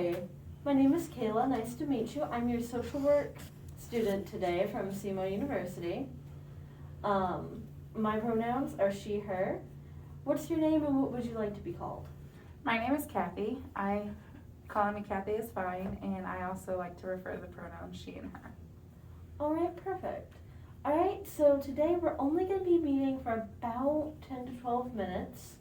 Hi, my name is Kayla. Nice to meet you. I'm your social work student today from SEMO University. My pronouns are she, her. What's your name and what would you like to be called? My name is Kathy. Calling me Kathy is fine, and I also like to refer to the pronouns she and her. Alright, perfect. Alright, so today we're only going to be meeting for about 10 to 12 minutes.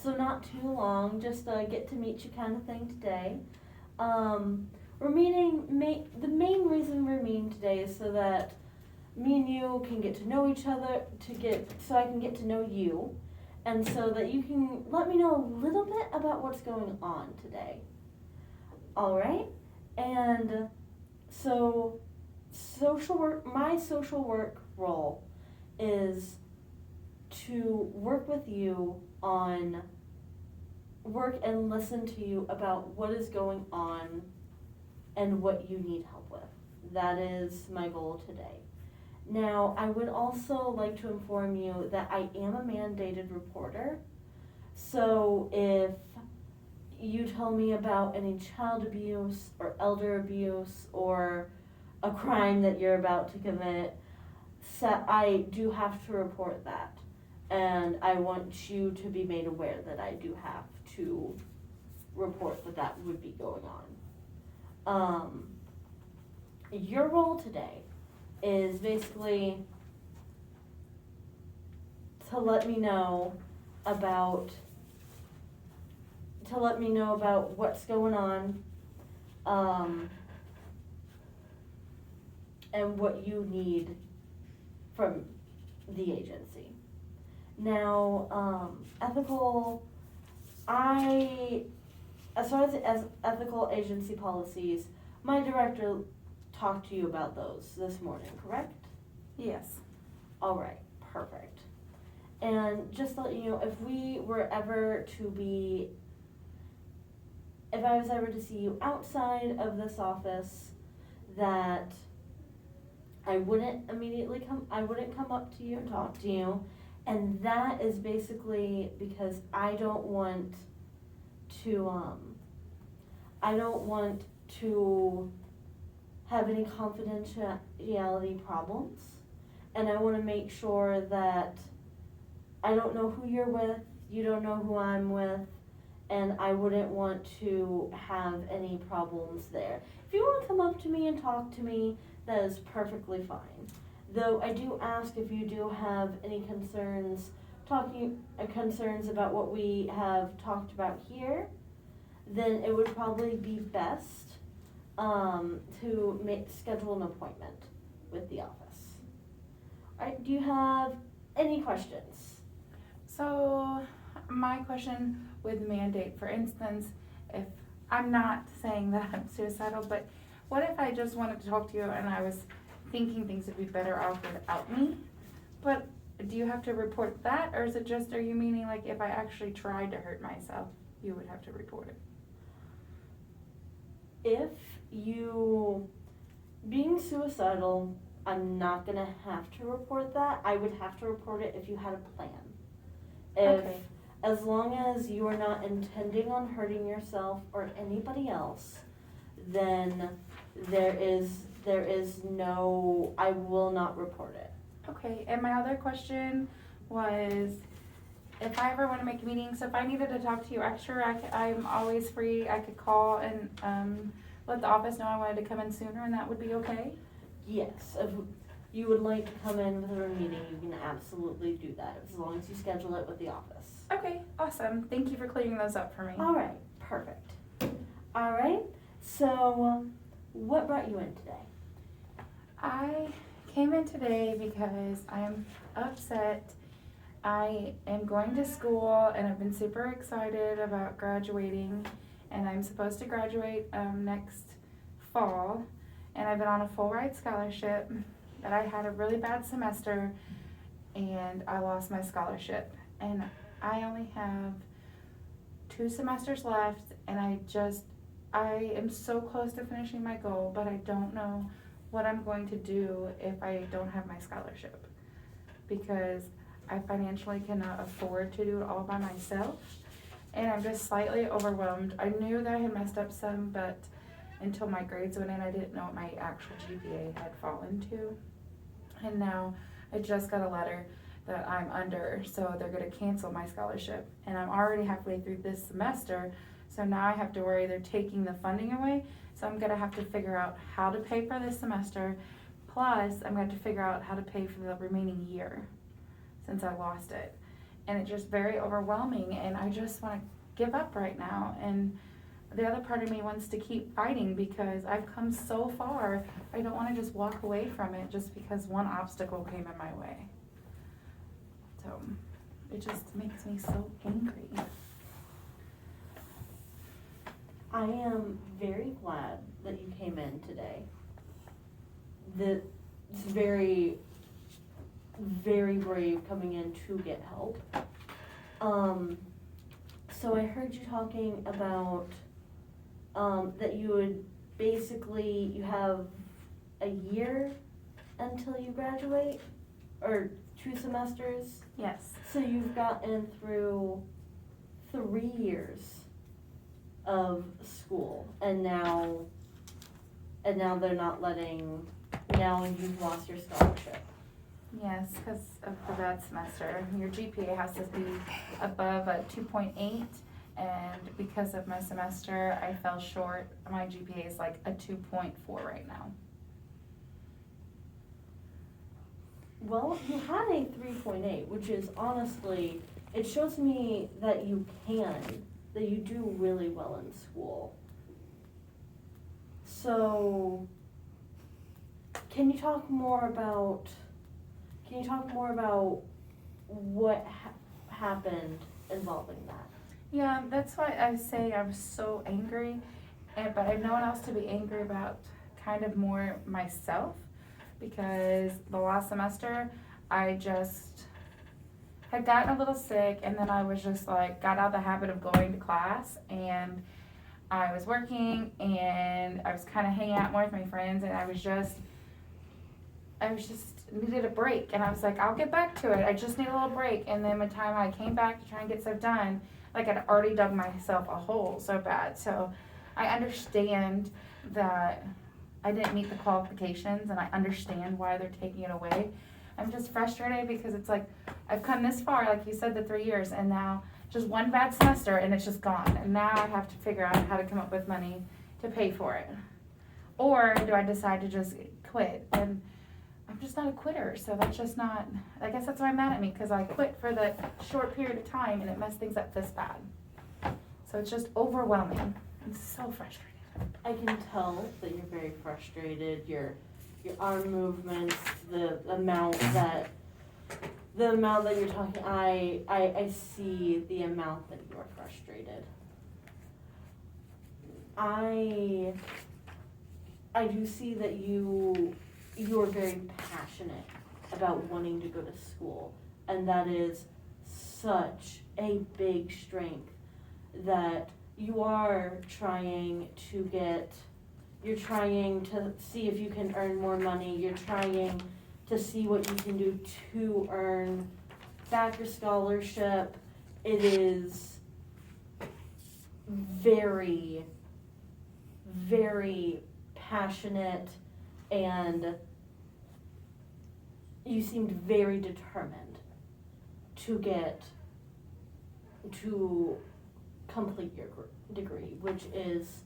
So not too long, just a get to meet you kind of thing today. We're meeting, the main reason we're meeting today is so that me and you can get to know each other, so I can get to know you, and so that you can let me know a little bit about what's going on today. Alright? And so my social work role is to work with you on work and listen to you about what is going on and what you need help with. That is my goal today. Now, I would also like to inform you that I am a mandated reporter. So if you tell me about any child abuse or elder abuse or a crime that you're about to commit, I do have to report that. And I want you to be made aware that I do have to report that would be going on. Your role today is basically to let me know about what's going on, and what you need from the agency. Now, as far as ethical agency policies, my director talked to you about those this morning, correct? Yes. Alright, perfect. And just to let you know, if I was ever to see you outside of this office, that I wouldn't come up to you and talk to you. And that is basically because I don't want to have any confidentiality problems. And I want to make sure that I don't know who you're with, you don't know who I'm with, and I wouldn't want to have any problems there. If you want to come up to me and talk to me, that is perfectly fine. Though I do ask if you do have any concerns about what we have talked about here, then it would probably be best to schedule an appointment with the office. Alright, do you have any questions? So, my question with mandate, for instance, if I'm not saying that I'm suicidal, but what if I just wanted to talk to you and I was thinking things would be better off without me? But do you have to report that, or are you meaning like if I actually tried to hurt myself, you would have to report it? If you being suicidal, I'm not gonna have to report that. I would have to report it if you had a plan. Okay. As long as you are not intending on hurting yourself or anybody else, then I will not report it. Okay, and my other question was, if I ever want to make a meeting, so if I needed to talk to you extra, I'm always free. I could call and let the office know I wanted to come in sooner, and that would be okay? Yes, if you would like to come in with a meeting, you can absolutely do that, as long as you schedule it with the office. Okay, awesome. Thank you for clearing those up for me. Alright, perfect. Alright, so what brought you in today? I came in today because I am upset. I am going to school and I've been super excited about graduating, and I'm supposed to graduate next fall, and I've been on a full ride scholarship, but I had a really bad semester and I lost my scholarship, and I only have 2 semesters left, and I am so close to finishing my goal, but I don't know what I'm going to do if I don't have my scholarship, because I financially cannot afford to do it all by myself. and I'm just slightly overwhelmed. I knew that I had messed up some, but until my grades went in, I didn't know what my actual GPA had fallen to. And now I just got a letter that I'm under, so they're gonna cancel my scholarship. And I'm already halfway through this semester, so now I have to worry they're taking the funding away. So I'm gonna have to figure out how to pay for this semester, plus I'm gonna have to figure out how to pay for the remaining year since I lost it. And it's just very overwhelming, and I just wanna give up right now. And the other part of me wants to keep fighting because I've come so far. I don't wanna just walk away from it just because one obstacle came in my way. So it just makes me so angry. I am very glad that you came in today. It's very, very brave coming in to get help. So I heard you talking about, that you would basically, you have a year until you graduate, or 2 semesters? Yes. So you've gotten through 3 years of school, and now they're not letting, now you've lost your scholarship. Yes, because of the bad semester. Your GPA has to be above a 2.8, and because of my semester, I fell short. My GPA is like a 2.4 right now. Well, you had a 3.8, which is honestly, it shows me that you do really well in school. So, can you talk more about what happened involving that? Yeah, that's why I say I was so angry, but I have no one else to be angry about, kind of more myself, because the last semester I just had gotten a little sick, and then I was just like, got out of the habit of going to class, and I was working, and I was kind of hanging out more with my friends, and I was just needed a break, and I was like, I'll get back to it, I just need a little break. And then by the time I came back to try and get stuff done, like I'd already dug myself a hole so bad. So I understand that I didn't meet the qualifications, and I understand why they're taking it away. I'm just frustrated because it's like, I've come this far, like you said, the 3 years, and now just one bad semester and it's just gone. And now I have to figure out how to come up with money to pay for it. Or do I decide to just quit? And I'm just not a quitter, so that's just not, I guess that's why I'm mad at me, because I quit for the short period of time and it messed things up this bad. So it's just overwhelming. I'm so frustrated. I can tell that you're very frustrated, your arm movements, the amount that you're talking, I see the amount that you're frustrated. I do see that you're very passionate about wanting to go to school, and that is such a big strength that you are trying to see if you can earn more money, you're trying to see what you can do to earn back your scholarship. It is very, very passionate, and you seemed very determined to complete your degree, which is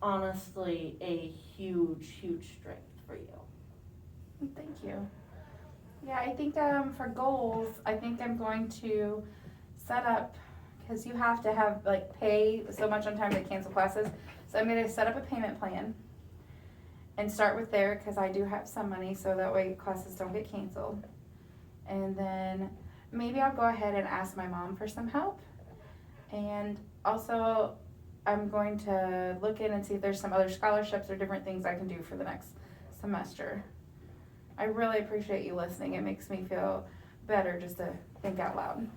honestly a huge, huge strength for you. Thank you. Yeah, I think for goals, I think I'm going to set up, because you have to have pay so much on time to cancel classes. So I'm going to set up a payment plan and start with there, because I do have some money, so that way classes don't get canceled. And then maybe I'll go ahead and ask my mom for some help. And also, I'm going to look in and see if there's some other scholarships or different things I can do for the next semester. I really appreciate you listening. It makes me feel better just to think out loud.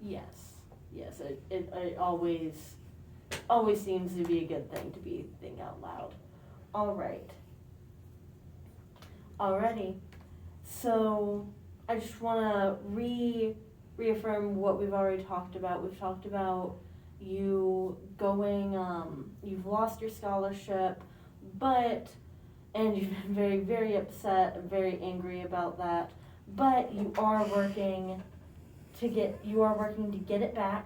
Yes, it always seems to be a good thing to be thinking out loud. Alrighty, so I just want to reaffirm what we've already talked about. We've talked about you going, you've lost your scholarship, and you've been very, very upset and very angry about that, but you are working to get it back.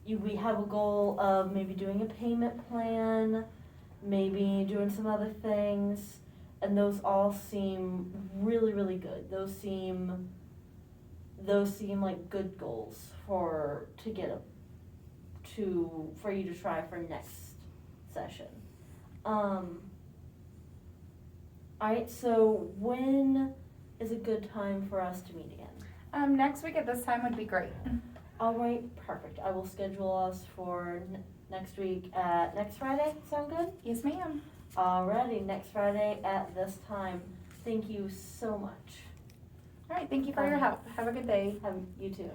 We have a goal of maybe doing a payment plan, maybe doing some other things, and those all seem really, really good. Those seem like good goals for you to try for next session. Alright, so when is a good time for us to meet again? Next week at this time would be great. Alright, perfect. I will schedule us for next week at next Friday. Sound good? Yes, ma'am. Alrighty, next Friday at this time. Thank you so much. All right, thank you for your help. Have a good day. Have you too.